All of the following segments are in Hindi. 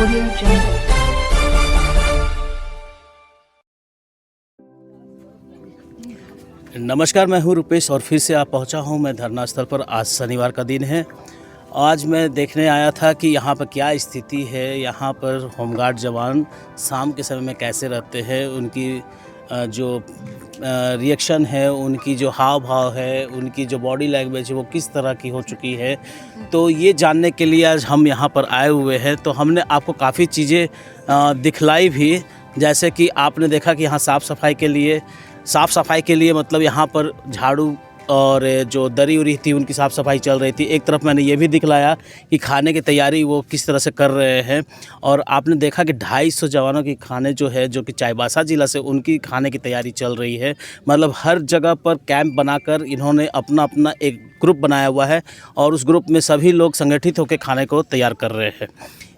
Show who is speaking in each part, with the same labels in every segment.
Speaker 1: Audio Jungle.
Speaker 2: नमस्कार, मैं हूं रुपेश और फिर से आप पहुंचा हूं मैं धरना स्थल पर। आज शनिवार का दिन है। आज मैं देखने आया था कि यहां पर क्या स्थिति है, यहां पर होमगार्ड जवान शाम के समय में कैसे रहते हैं, उनकी जो रिएक्शन है, उनकी जो हाव भाव है, उनकी जो बॉडी लैंग्वेज है वो किस तरह की हो चुकी है। तो ये जानने के लिए आज हम यहाँ पर आए हुए हैं। तो हमने आपको काफ़ी चीज़ें दिखलाई भी, जैसे कि आपने देखा कि यहाँ साफ़ सफाई के लिए मतलब यहाँ पर झाड़ू और जो दरी उरी थी उनकी साफ़ सफाई चल रही थी। एक तरफ मैंने ये भी दिखलाया कि खाने की तैयारी वो किस तरह से कर रहे हैं। और आपने देखा कि 250 जवानों की खाने जो है, जो कि चाईबासा ज़िला से, उनकी खाने की तैयारी चल रही है। मतलब हर जगह पर कैंप बनाकर इन्होंने अपना अपना एक ग्रुप बनाया हुआ है और उस ग्रुप में सभी लोग संगठित होकर खाने को तैयार कर रहे हैं।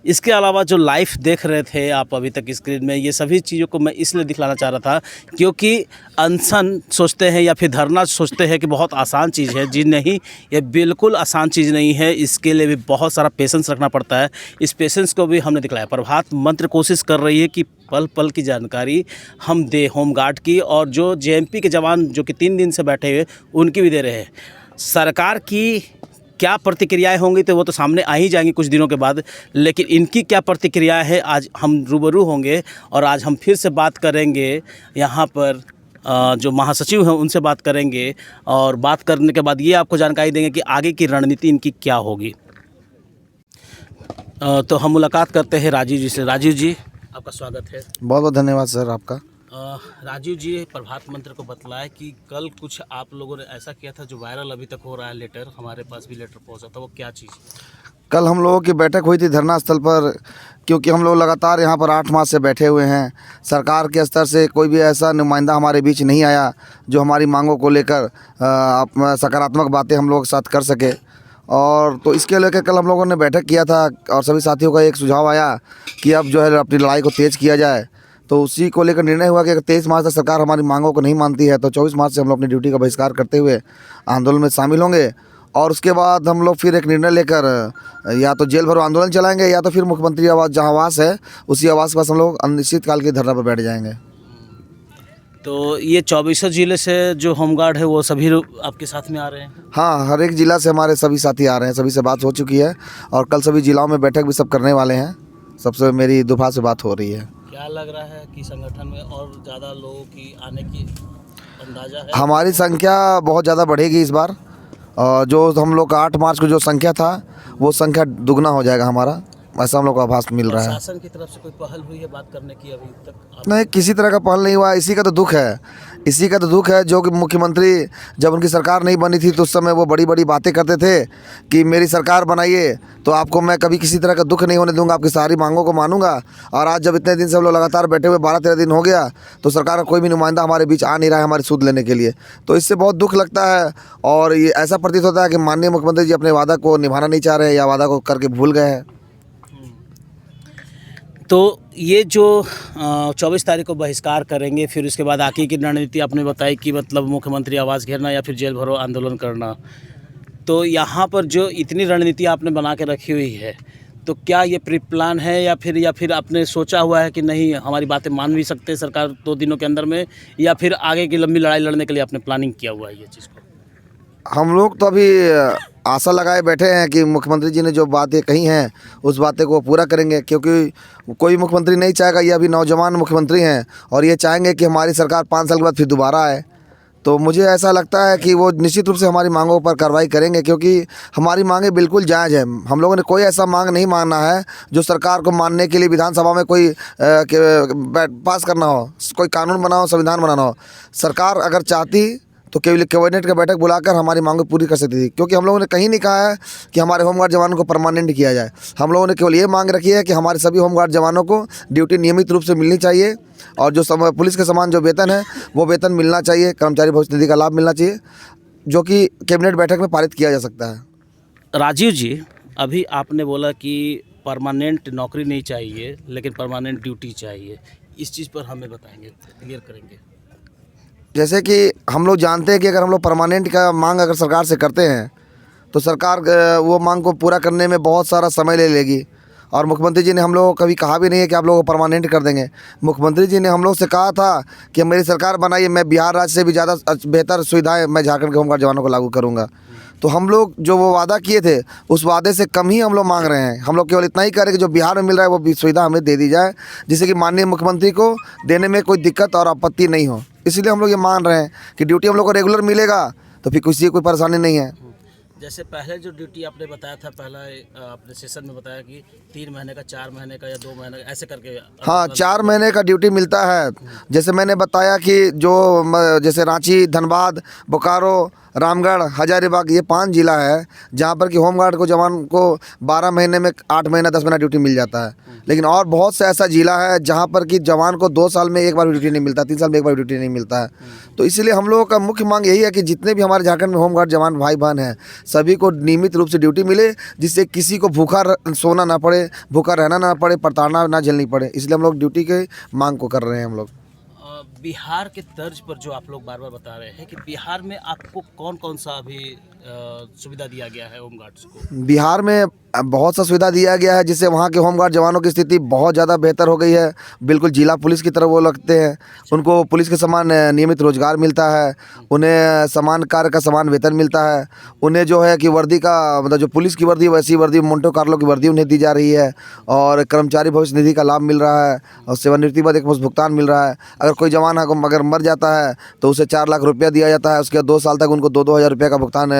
Speaker 2: इसके अलावा जो लाइव देख रहे थे आप अभी तक स्क्रीन में, ये सभी चीज़ों को मैं इसलिए दिखलाना चाह रहा था क्योंकि अनशन सोचते हैं या फिर धरना सोचते हैं कि बहुत आसान चीज़ है। जी नहीं, ये बिल्कुल आसान चीज़ नहीं है। इसके लिए भी बहुत सारा पेशेंस रखना पड़ता है। इस पेशेंस को भी हमने दिखलाया। प्रभात मंत्र कोशिश कर रही है कि पल पल की जानकारी हम दे होमगार्ड की, और जो जेएमपी के जवान जो कि 3 दिन से बैठे हुए उनकी भी दे रहे हैं। सरकार की क्या प्रतिक्रियाएं होंगी तो वो तो सामने आ ही जाएंगी कुछ दिनों के बाद, लेकिन इनकी क्या प्रतिक्रियाएं है आज हम रूबरू होंगे। और आज हम फिर से बात करेंगे यहाँ पर जो महासचिव हैं उनसे बात करेंगे, और बात करने के बाद ये आपको जानकारी देंगे कि आगे की रणनीति इनकी क्या होगी। तो हम मुलाकात करते हैं राजीव जी से। राजीव जी, आपका स्वागत है।
Speaker 3: बहुत बहुत धन्यवाद सर आपका।
Speaker 2: राजीव जी, प्रभात मंत्र को बतलाया कि कल कुछ आप लोगों ने ऐसा किया था जो वायरल अभी तक हो रहा है। लेटर हमारे पास भी लेटर पहुंचा था, वो क्या चीज़?
Speaker 3: कल हम लोगों की बैठक हुई थी धरना स्थल पर, क्योंकि हम लोग लगातार यहाँ पर 8 माह से बैठे हुए हैं। सरकार के स्तर से कोई भी ऐसा नुमाइंदा हमारे बीच नहीं आया जो हमारी मांगों को लेकर सकारात्मक बातें हम लोग साथ कर सके। और तो इसके लेकर कल हम लोगों ने बैठक किया था और सभी साथियों का एक सुझाव आया कि अब जो है अपनी लड़ाई को तेज़ किया जाए। तो उसी को लेकर निर्णय हुआ कि अगर 23 मार्च तक सरकार हमारी मांगों को नहीं मानती है तो 24 मार्च से हम लोग अपनी ड्यूटी का बहिष्कार करते हुए आंदोलन में शामिल होंगे। और उसके बाद हम लोग फिर एक निर्णय लेकर या तो जेल भरो आंदोलन चलाएंगे या तो फिर मुख्यमंत्री आवास जहाँ आवास है उसी आवास के पास हम लोग अनिश्चित काल के धरना पर बैठ जाएंगे।
Speaker 2: तो ये 24 जिले से जो होमगार्ड है वो सभी आपके साथ में आ रहे हैं?
Speaker 3: हाँ, हर एक ज़िला से हमारे सभी साथी आ रहे हैं। सभी से बात हो चुकी है और कल सभी जिलाओं में बैठक भी सब करने वाले हैं। सबसे मेरी दोपहर से बात हो रही है।
Speaker 2: क्या लग रहा है कि संगठन में और ज़्यादा लोगों की आने की अंदाजा है?
Speaker 3: हमारी संख्या बहुत ज़्यादा बढ़ेगी इस बार। जो हम लोग का 8 मार्च को जो संख्या था वो संख्या दुगना हो जाएगा हमारा, ऐसा हम लोग को आभास मिल रहा है।
Speaker 2: शासन की तरफ से कोई पहल हुई है बात करने की अभी तक?
Speaker 3: नहीं, किसी तरह का पहल नहीं हुआ। इसी का तो दुख है जो कि मुख्यमंत्री जब उनकी सरकार नहीं बनी थी तो उस समय वो बड़ी बड़ी बातें करते थे कि मेरी सरकार बनाइए तो आपको मैं कभी किसी तरह का दुख नहीं होने दूंगा, आपकी सारी मांगों को मानूंगा। और आज जब इतने दिन से हम लोग लगातार बैठे हुए 12-13 दिन हो गया तो सरकार का कोई भी नुमाइंदा हमारे बीच आ नहीं रहा है हमारी सूद लेने के लिए। तो इससे बहुत दुख लगता है और ये ऐसा प्रतीत होता है कि माननीय मुख्यमंत्री जी अपने वादा को निभाना नहीं चाह रहे हैं या वादा को करके भूल गए हैं।
Speaker 2: तो ये जो 24 तारीख को बहिष्कार करेंगे, फिर उसके बाद आगे की रणनीति आपने बताई कि मतलब मुख्यमंत्री आवास घेरना या फिर जेल भरो आंदोलन करना। तो यहाँ पर जो इतनी रणनीति आपने बना के रखी हुई है, तो क्या ये प्री प्लान है या फिर आपने सोचा हुआ है कि नहीं हमारी बातें मान भी सकते हैं सरकार 2 दिनों के अंदर में, या फिर आगे की लंबी लड़ाई लड़ने के लिए आपने प्लानिंग किया हुआ है ये चीज़ को?
Speaker 3: हम लोग तो अभी आशा लगाए बैठे हैं कि मुख्यमंत्री जी ने जो बातें कही हैं उस बातें को पूरा करेंगे, क्योंकि कोई मुख्यमंत्री नहीं चाहेगा, ये अभी नौजवान मुख्यमंत्री हैं और ये चाहेंगे कि हमारी सरकार 5 साल के बाद फिर दोबारा आए। तो मुझे ऐसा लगता है कि वो निश्चित रूप से हमारी मांगों पर कार्रवाई करेंगे, क्योंकि हमारी मांगें बिल्कुल जायज़ है। हम लोगों ने कोई ऐसा मांग नहीं मांगना है जो सरकार को मानने के लिए विधानसभा में कोई पास करना हो, कोई कानून बनाओ, संविधान बनाना हो। सरकार अगर चाहती तो केवल कैबिनेट का बैठक बुलाकर हमारी मांगें पूरी कर सकती थी, क्योंकि हम लोगों ने कहीं नहीं कहा है कि हमारे होमगार्ड जवानों को परमानेंट किया जाए। हम लोगों ने केवल ये मांग रखी है कि हमारे सभी होमगार्ड जवानों को ड्यूटी नियमित रूप से मिलनी चाहिए और जो पुलिस के समान जो वेतन है वो वेतन मिलना चाहिए, कर्मचारी भविष्य निधि का लाभ मिलना चाहिए, जो कि कैबिनेट बैठक में पारित किया जा सकता है।
Speaker 2: राजीव जी, अभी आपने बोला कि परमानेंट नौकरी नहीं चाहिए लेकिन परमानेंट ड्यूटी चाहिए। इस चीज़ पर हमें बताएंगे, क्लियर करेंगे।
Speaker 3: जैसे कि हम लोग जानते हैं कि अगर हम लोग परमानेंट का मांग अगर सरकार से करते हैं तो सरकार वो मांग को पूरा करने में बहुत सारा समय ले लेगी और मुख्यमंत्री जी ने हम लोगों को कभी कहा भी नहीं है कि आप लोगों को परमानेंट कर देंगे। मुख्यमंत्री जी ने हम लोग से कहा था कि मेरी सरकार बनाइए, मैं बिहार राज्य से भी ज़्यादा बेहतर सुविधाएं मैं झारखंड के होमगार्ड जवानों को लागू करूँगा। तो हम लोग जो वो वादा किए थे उस वादे से कम ही हम लोग मांग रहे हैं। हम लोग केवल इतना ही कह रहे हैं कि जो बिहार में मिल रहा है वो सुविधा हमें दे दी जाए, जिससे कि माननीय मुख्यमंत्री को देने में कोई दिक्कत और आपत्ति नहीं हो। इसलिए हम लोग ये मान रहे हैं कि ड्यूटी हम लोग को रेगुलर मिलेगा तो फिर किसी कोई परेशानी नहीं है।
Speaker 2: जैसे पहले जो ड्यूटी आपने बताया था, पहला आपने सेशन में बताया कि 3 महीने का, 4 महीने का या 2 महीने का, ऐसे करके।
Speaker 3: हाँ, 4 महीने का ड्यूटी मिलता है। जैसे मैंने बताया कि जैसे रांची, धनबाद, बोकारो, रामगढ़, हजारीबाग, ये 5 जिला है जहाँ पर कि होमगार्ड को जवान को 12 महीने में 8 महीना 10 महीना ड्यूटी मिल जाता है। लेकिन और बहुत से ऐसा जिला है जहाँ पर कि जवान को 2 साल में एक बार ड्यूटी नहीं मिलता, 3 साल में एक बार ड्यूटी नहीं मिलता है। तो इसलिए हम लोगों का मुख्य मांग यही है कि जितने भी हमारे झारखंड में होमगार्ड जवान भाई बहन हैं सभी को नियमित रूप से ड्यूटी मिले, जिससे किसी को भूखा सोना ना पड़े, भूखा रहना ना पड़े, प्रताड़ना ना झेलनी पड़े। इसलिए हम लोग ड्यूटी के मांग को कर रहे हैं। हम लोग
Speaker 2: बिहार के तर्ज पर जो आप लोग बार बार बता रहे हैं कि बिहार में आपको कौन कौन सा अभी सुविधा दिया गया है होमगार्ड्स को? बिहार
Speaker 3: में बहुत सा सुविधा दिया गया है, जिससे वहाँ के होमगार्ड जवानों की स्थिति बहुत ज़्यादा बेहतर हो गई है। बिल्कुल जिला पुलिस की तरह वो लगते हैं। उनको पुलिस के समान नियमित रोजगार मिलता है, उन्हें समान कार्य का समान वेतन मिलता है। उन्हें जो है कि वर्दी का मतलब जो पुलिस की वर्दी वैसी वर्दी मोंटो कार्लो की वर्दी उन्हें दी जा रही है, और कर्मचारी भविष्य निधि का लाभ मिल रहा है, और सेवानिवृत्ति बाद एक भुगतान मिल रहा है। अगर कोई जवान अगर मर जाता है तो उसे 4 लाख रुपया दिया जाता है। उसके बाद 2 साल तक उनको 2-2 हज़ार रुपये का भुगतान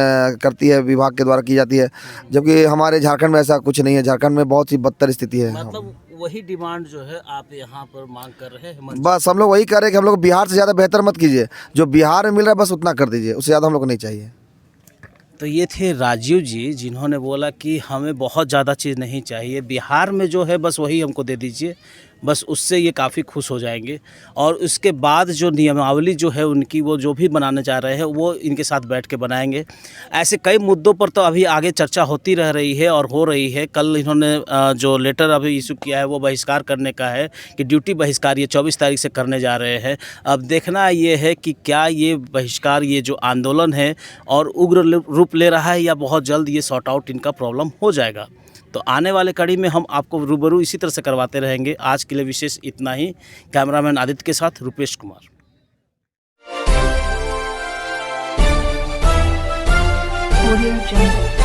Speaker 3: करती है विभाग के द्वारा की जाती है। जबकि हमारे झारखंड में ऐसा कुछ नहीं है। झारखंड में बहुत ही बदतर स्थिति है।
Speaker 2: मतलब वही डिमांड जो है आप यहाँ पर मांग कर रहे हैं?
Speaker 3: बस हम लोग वही कह रहे हैं कि हम लोग बिहार से ज़्यादा बेहतर मत कीजिए, जो बिहार में मिल रहा है बस उतना कर दीजिए, उससे ज़्यादा हम लोग को नहीं चाहिए।
Speaker 2: तो ये थे राजीव जी, जिन्होंने बोला कि हमें बहुत ज़्यादा चीज़ नहीं चाहिए, बिहार में जो है बस वही हमको दे दीजिए, बस उससे ये काफ़ी खुश हो जाएंगे। और उसके बाद जो नियमावली जो है उनकी, वो जो भी बनाने जा रहे हैं वो इनके साथ बैठ के बनाएंगे। ऐसे कई मुद्दों पर तो अभी आगे चर्चा होती रह रही है और हो रही है। कल इन्होंने जो लेटर अभी इशू किया है वो बहिष्कार करने का है कि ड्यूटी बहिष्कार ये 24 तारीख से करने जा रहे हैं। अब देखना ये है कि क्या ये बहिष्कार, ये जो आंदोलन है और उग्र रूप ले रहा है या बहुत जल्द ये सॉर्ट आउट इनका प्रॉब्लम हो जाएगा। तो आने वाले कड़ी में हम आपको रूबरू इसी तरह से करवाते रहेंगे। आज के लिए विशेष इतना ही। कैमरामैन आदित्य के साथ रुपेश कुमार।
Speaker 1: Audio Jungle।